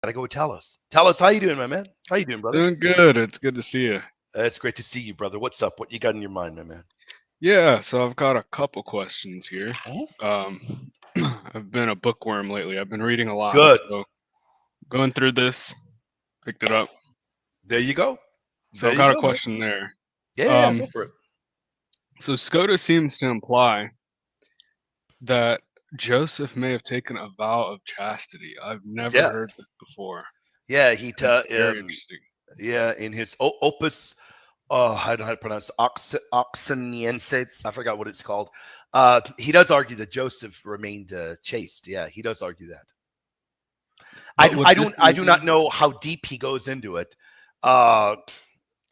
gotta go with Talos. Talos, how you doing, my man? How you doing, brother? Doing good. It's good to see you. It's great to see you, brother. What's up? What you got in your mind, my man? Yeah, so I've got a couple questions here. Mhm. I've been a bookworm lately. I've been reading a lot, Good. so going through this, picked it up. There you go. So There I've you got a go, man. question there. Yeah, go Um, for it. so Scotus seems to imply that Joseph may have taken a vow of chastity. I've never Yeah, heard this before. yeah. It's very interesting. Yeah, in his opus, I don't know how to pronounce it, Oxoniense. I forgot what it's called. He does argue that Joseph remained chaste. Yeah, he does argue that. But would this I do not mean? know how deep he goes into it. Uh,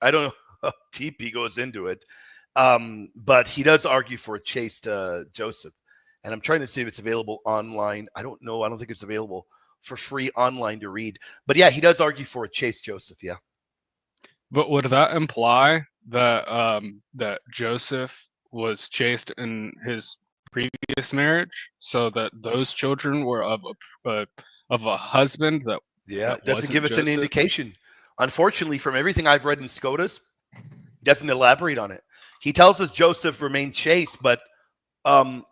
I don't know how deep he goes into it. But he does argue for a chaste Joseph. And I'm trying to see if it's available online. I don't know. I don't think it's available for free online to read. But yeah, he does argue for a chaste Joseph. Yeah. But would that imply that Joseph was chaste in his previous marriage, so that those children were of a husband Yeah. that It doesn't wasn't give us any Joseph? indication. Unfortunately, from everything I've read in Scotus, doesn't elaborate on it. He tells us Joseph remained chaste, but um,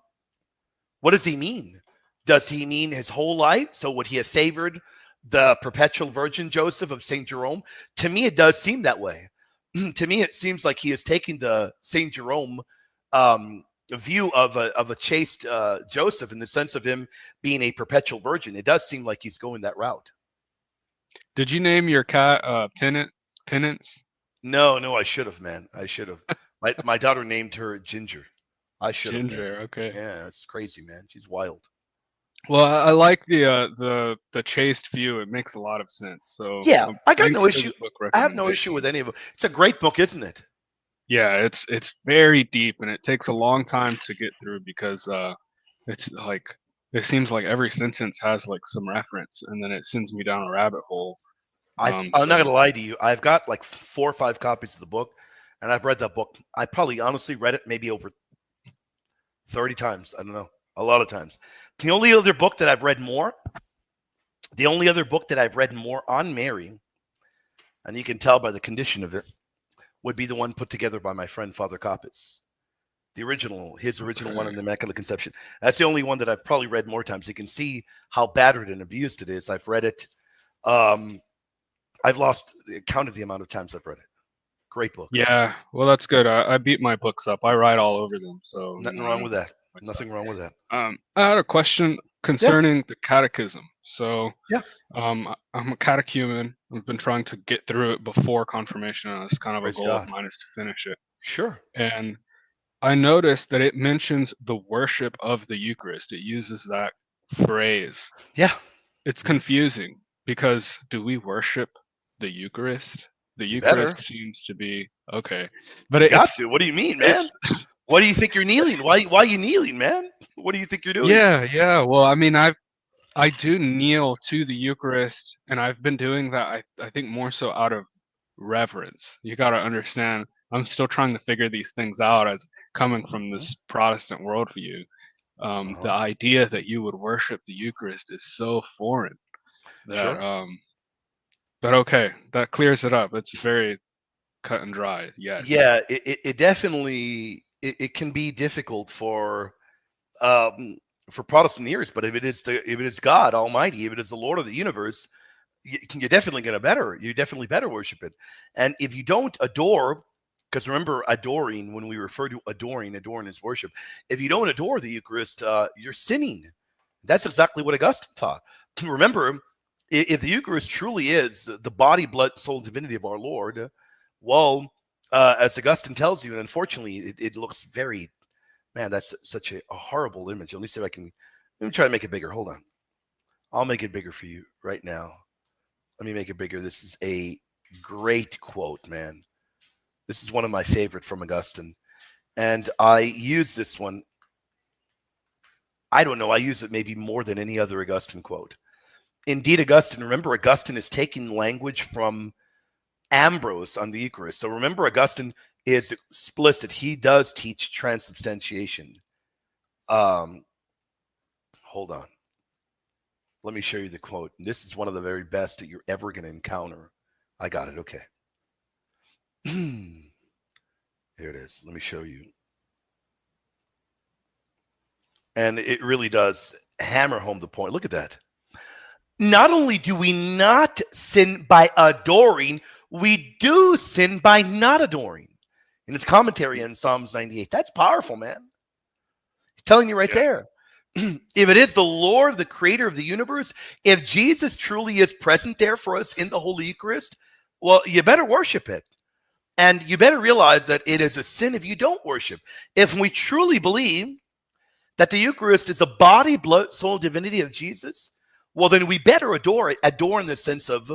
what does he mean? Does he mean his whole life? So would he have favored the perpetual virgin Joseph of St. Jerome? To me, it does seem that way. To me, it seems like he is taking the St. Jerome view of a chaste Joseph in the sense of him being a perpetual virgin. It does seem like he's going that route. Did you name your cat Penance? No, I should have, man. I should have. My daughter named her Ginger. I should have, man. Ginger. Okay. Yeah, it's crazy, man. She's wild. Well, I like the chaste view. It makes a lot of sense. So Yeah, I got thanks no for issue. the book I have no issue recommendation. with any of it. It's a great book, isn't it? Yeah, it's very deep and it takes a long time to get through because it's like it seems like every sentence has like some reference and then it sends me down a rabbit hole. I'm not So gonna lie to you. I've got like 4 or 5 copies of the book, and I've read that book. I probably honestly read it maybe over 30 times. I don't know, a lot of times. The only other book that I've read more, the only other book that I've read more on Mary, and you can tell by the condition of it, would be the one put together by my friend Father Coppes. His original one okay. on the Immaculate Conception. That's the only one that I've probably read more times. You can see how battered and abused it is. I've read it. Um, I've lost count of the amount of times I've read it. Great book. Yeah, well that's good. I beat my books up. I write all over them, so Nothing I wrong don't with have that. anything like Nothing wrong with that. that. I had a question Yeah. concerning the catechism. So Yeah. I'm a catechumen. I've been trying to get through it before confirmation, and it's kind of a Praise goal of God. mine is to finish it. Sure. And I noticed that it mentions the worship of the Eucharist. It uses that phrase. Yeah. It's confusing because do we worship the Eucharist? The You Eucharist better. seems to be okay, but You got to. What do you mean, man? it's Why do you think you're kneeling? Why are you kneeling, man? What do you think you're doing? yeah. Well, I mean, I do kneel to the Eucharist, and I've been doing that. I think more so out of reverence. You got to understand. I'm still trying to figure these things out as coming from Mhm. this Protestant worldview. The Uh-huh. idea that you would worship the Eucharist is so foreign that Sure. but okay, that clears it up. It's very cut and dry. Yes. Yeah, it definitely it can be difficult um for Protestant ears, but if it is God Almighty, if it is the Lord of the universe, you're definitely gonna better. You definitely better worship it. And if you don't adore, because remember, adoring, when we refer to adoring is worship. If you don't adore the Eucharist, you're sinning. That's exactly what Augustine taught. Remember, if the Eucharist truly is the body, blood, soul, divinity of our Lord, well, as Augustine tells you, and unfortunately, it looks very, man, that's such a horrible image. Let me see if I can, let me try to make it bigger. Hold on. I'll make it bigger for you right now. Let me make it bigger. This is a great quote, man. This is one of my favorite from Augustine. And I use this one. I don't know. I use it maybe more than any other Augustine quote. Indeed, Augustine, remember, Augustine is taking language from Ambrose on the Eucharist. So remember, Augustine is explicit. He does teach transubstantiation. Um, hold on. Let me show you the quote. And this is one of the very best that you're ever going to encounter. I got it. Okay. Here it is. Let me show you. And it really does hammer home the point. Look at that. Not only do we not sin by adoring, we do sin by not adoring. In his commentary on Psalms 98. That's powerful, man. He's telling you right there. If it is the Lord, the creator of the universe, if Jesus truly is present there for us in the Holy Eucharist, well, you better worship it. And you better realize that it is a sin if you don't worship. If we truly believe that the Eucharist is the body, blood, soul, divinity of Jesus, well, then we better adore it, adore in the sense of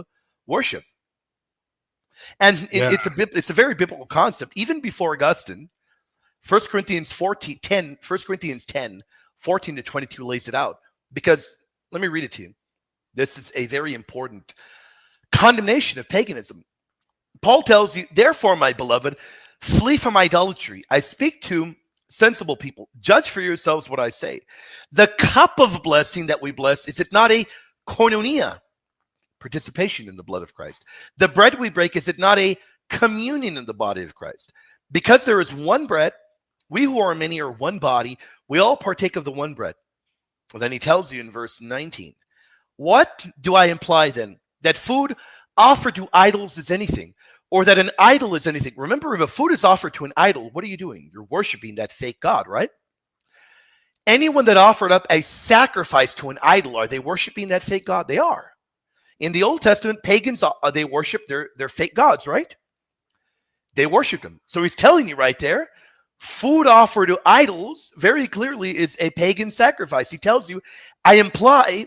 worship. And it's a very biblical concept. Even before Augustine, 1 Corinthians 10, 14 to 22 lays it out. Because, let me read it to you. This is a very important condemnation of paganism. Paul tells you, therefore, my beloved, flee from idolatry. I speak to sensible people. Judge for yourselves what I say. The cup of blessing that we bless, is it not a koinonia, participation in the blood of Christ? The bread we break, is it not a communion in the body of Christ? Because there is one bread, we who are many are one body, we all partake of the one bread. Well, then he tells you in verse 19, what do I imply then? That food offered to idols is anything, or that an idol is anything. Remember, if a food is offered to an idol, what are you doing? You're worshiping that fake god, right? Anyone that offered up a sacrifice to an idol, are they worshiping that fake god? They are. In the Old Testament, pagans, they worship their fake gods, right? They worship them. So he's telling you right there, food offered to idols very clearly is a pagan sacrifice. He tells you, I imply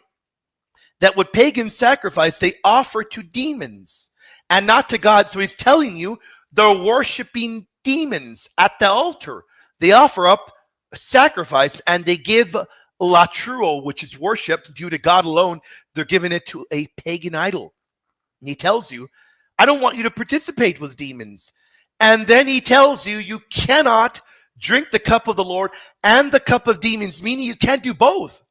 that what pagans sacrifice, they offer to demons and not to God. So he's telling you they're worshiping demons at the altar. They offer up a sacrifice and they give latruo, which is worship due to God alone. They're giving it to a pagan idol. And he tells you, I don't want you to participate with demons. And then he tells you, you cannot drink the cup of the Lord and the cup of demons, meaning you can't do both.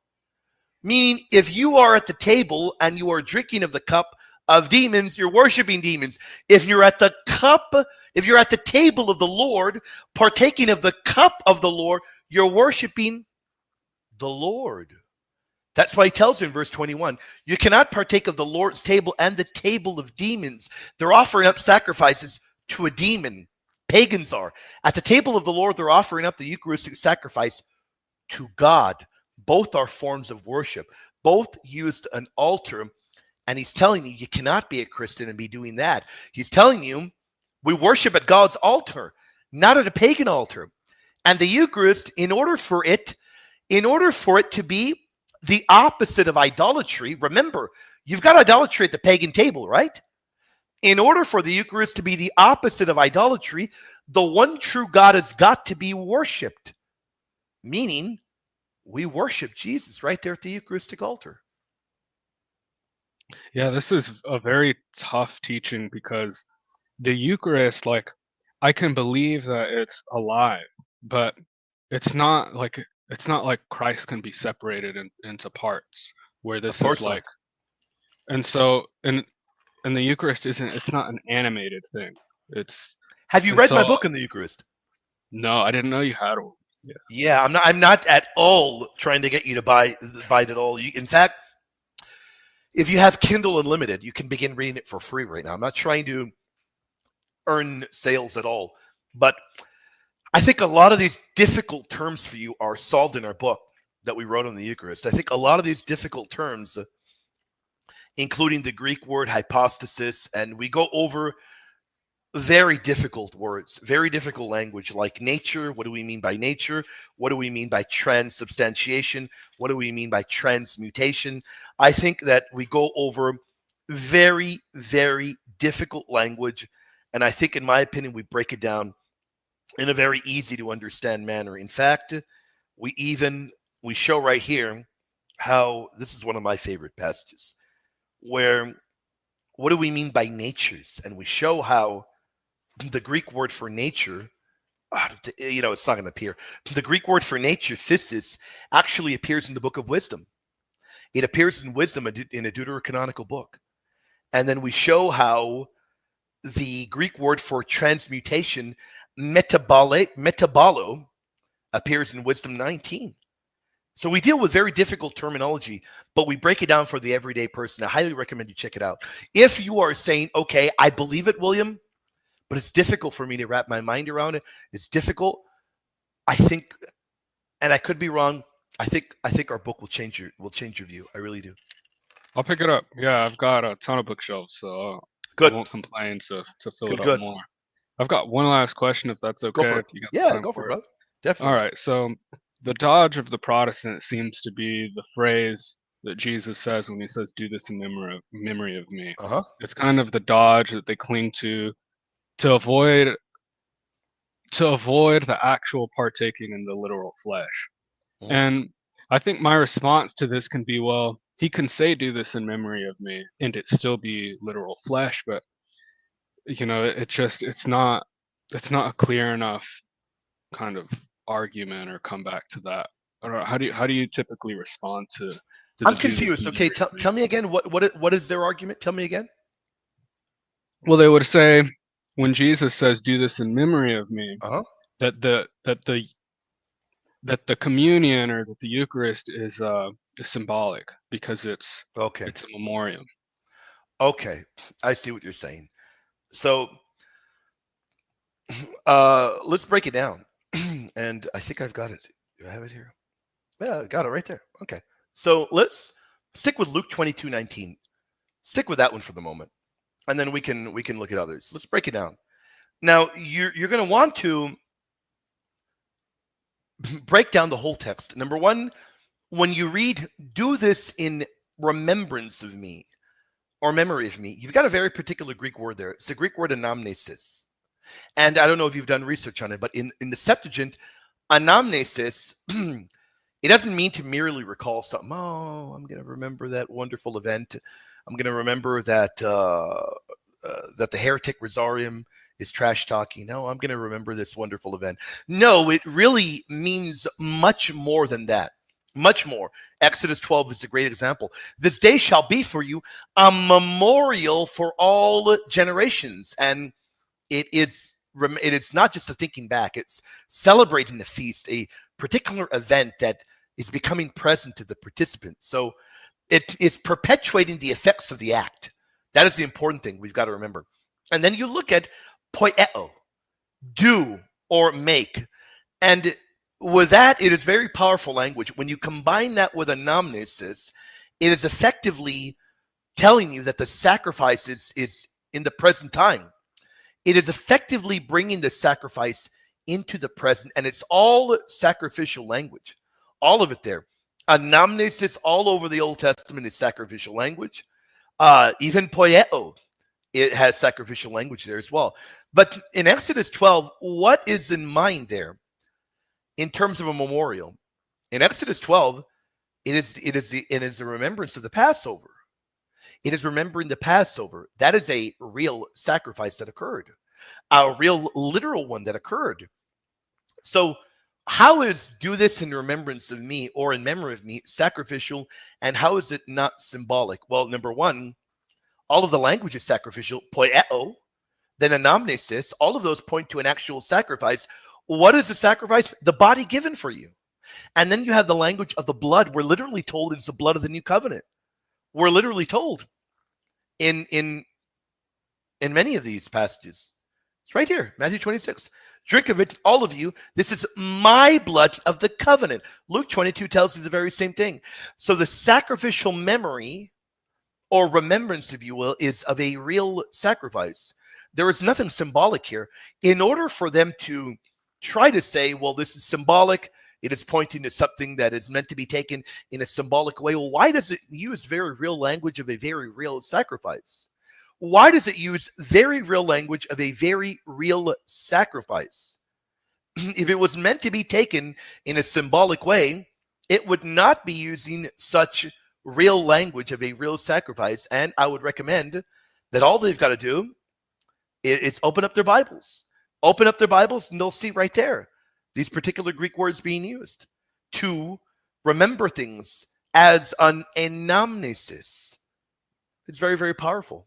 Meaning, if you are at the table and you are drinking of the cup of demons, you're worshiping demons. If you're at the table of the Lord, partaking of the cup of the Lord, you're worshiping the Lord. That's why he tells you in verse 21, you cannot partake of the Lord's table and the table of demons. They're offering up sacrifices to a demon. Pagans are. At the table of the Lord, they're offering up the Eucharistic sacrifice to God. Both are forms of worship. Both used an altar. And he's telling you, you cannot be a Christian and be doing that. He's telling you, we worship at God's altar, not at a pagan altar. And the Eucharist, in order for it to be the opposite of idolatry, remember, you've got idolatry at the pagan table, right? In order for the Eucharist to be the opposite of idolatry, the one true God has got to be worshipped. Meaning, we worship Jesus right there at the Eucharistic altar. Yeah, this is a very tough teaching because the Eucharist, like, I can believe that it's alive, but it's not like Christ can be separated into parts where this is like, and so and the Eucharist it's not an animated thing. Have you read my book on the Eucharist? No, I didn't know you had one. Yeah, I'm not at all trying to get you to buy it at all. In fact, if you have Kindle Unlimited, you can begin reading it for free right now. I'm not trying to earn sales at all, but I think a lot of these difficult terms for you are solved in our book that we wrote on the Eucharist. I think a lot of these difficult terms, including the Greek word hypostasis, and we go over very difficult words, very difficult language like nature. What do we mean by nature? What do we mean by transubstantiation? What do we mean by transmutation? I think that we go over very, very difficult language. And I think, in my opinion, we break it down in a very easy to understand manner. In fact, we show right here how, this is one of my favorite passages, where what do we mean by natures? And we show how the Greek word for nature, it's not going to appear. The Greek word for nature, physis, actually appears in the Book of Wisdom. It appears in wisdom in a deuterocanonical book. And then we show how the Greek word for transmutation, metabolo, appears in Wisdom 19. So we deal with very difficult terminology, but we break it down for the everyday person. I highly recommend you check it out. If you are saying, okay, I believe it, William, but it's difficult for me to wrap my mind around it. It's difficult. I think, and I could be wrong, I think our book will change your view. I really do. I'll pick it up. Yeah, I've got a ton of bookshelves, so Good. I won't complain to fill Good, it up good. more. I've got one last question, if that's okay. Go for it. If you got Yeah, time go for it, it. brother. Definitely. All right. So the dodge of the Protestant seems to be the phrase that Jesus says when he says, "Do this in memory of me." Uh-huh. It's kind of the dodge that they cling to avoid the actual partaking in the literal flesh. Mhm. And I think my response to this can be, well, he can say, "Do this in memory of me," and it still be literal flesh, but it's not a clear enough kind of argument or come back to that. I don't know. How do you typically respond to I'm the do this confused. in Okay, memory of me? tell me again. What is their argument? Tell me again. Well, they would say when Jesus says, "Do this in memory of me," Uh-huh. that the communion or that the Eucharist is symbolic because it's Okay. a memoriam. Okay. I see what you're saying. So let's break it down. And I think I've got it. Do I have it here? Yeah, I got it right there. Okay. So let's stick with Luke 22:19. Stick with that one for the moment. And then we can look at others. Let's break it down. Now, you're going to want to break down the whole text. Number one, when you read, "Do this in remembrance of me," or memory of me, you've got a very particular Greek word there. It's the Greek word anamnesis. And I don't know if you've done research on it, but in the Septuagint, anamnesis, it doesn't mean to merely recall something. Oh, I'm going to remember that wonderful event. I'm going to remember that that the heretic Rosarium is trash talking. No, I'm going to remember this wonderful event. No, it really means much more than that. Much more. Exodus 12 is a great example. "This day shall be for you a memorial for all generations." And it is not just a thinking back. It's celebrating the feast, a particular event that is becoming present to the participants. So it is perpetuating the effects of the act. That is the important thing we've got to remember. And then you look at poieo, do or make. And with that, it is very powerful language. When you combine that with anamnesis, it is effectively telling you that the sacrifice is in the present time. It is effectively bringing the sacrifice into the present, and it's all sacrificial language. All of it there. Anamnesis all over the Old Testament is sacrificial language. Even poieo, it has sacrificial language there as well. But in Exodus 12, what is in mind there in terms of a memorial? In Exodus 12, it is a remembrance of the Passover. It is remembering the Passover. That is a real sacrifice that occurred, a real literal one that occurred. So how is "do this in remembrance of me" or "in memory of me" sacrificial, and how is it not symbolic? Well, number one, all of the language is sacrificial. Poieo, then anamnesis, all of those point to an actual sacrifice. What is the sacrifice? The body given for you. And then you have the language of the blood. We're literally told it's the blood of the new covenant. We're literally told in many of these passages. It's right here, Matthew 26. "Drink of it, all of you. This is my blood of the covenant." Luke 22 tells you the very same thing. So the sacrificial memory or remembrance, if you will, is of a real sacrifice. There is nothing symbolic here. In order for them to try to say, well, this is symbolic, it is pointing to something that is meant to be taken in a symbolic way. Well, why does it use very real language of a very real sacrifice? Why does it use very real language of a very real sacrifice? If it was meant to be taken in a symbolic way, it would not be using such real language of a real sacrifice. And I would recommend that all they've got to do is open up their Bibles. Open up their Bibles and they'll see right there these particular Greek words being used to remember things as an anamnesis. It's very, very powerful.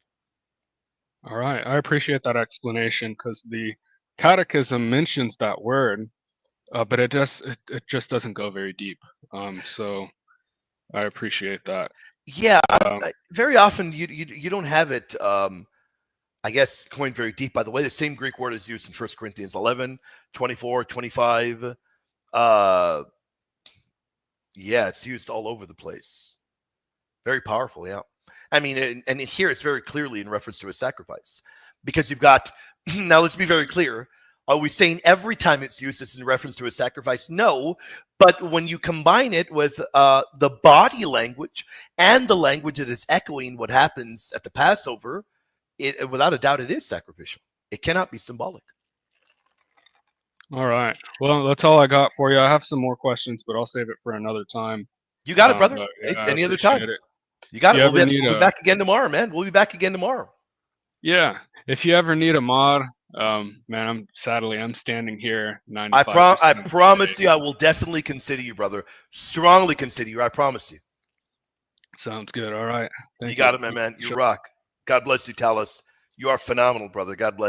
All right, I appreciate that explanation because the Catechism mentions that word, but it just doesn't go very deep. So I appreciate that. Yeah, Um, very often you don't have it. I guess going very deep. By the way, the same Greek word is used in 1 Corinthians 11, 24, 25. Yeah, it's used all over the place. Very powerful, yeah. I mean, and here it's very clearly in reference to a sacrifice. Because you've got, now let's be very clear. Are we saying every time it's used it's in reference to a sacrifice? No, but when you combine it with the body language and the language that is echoing what happens at the Passover, without a doubt it is sacrificial. It cannot be symbolic. all right. Well, that's all I got for you. I have some more questions, but I'll save it for another time. You got it, brother. But yeah, I Any other time. appreciate it. You got If it. you ever need We'll be back again tomorrow, man. We'll be back again tomorrow. Yeah, if you ever need a mod, man, I'm standing here 95% I of the promise day. you, I will definitely consider you, brother. Strongly consider you. I promise you. Sounds good. All right. Thank You got it, my man. You rock. God bless you, Talis. You are phenomenal, brother. God bless.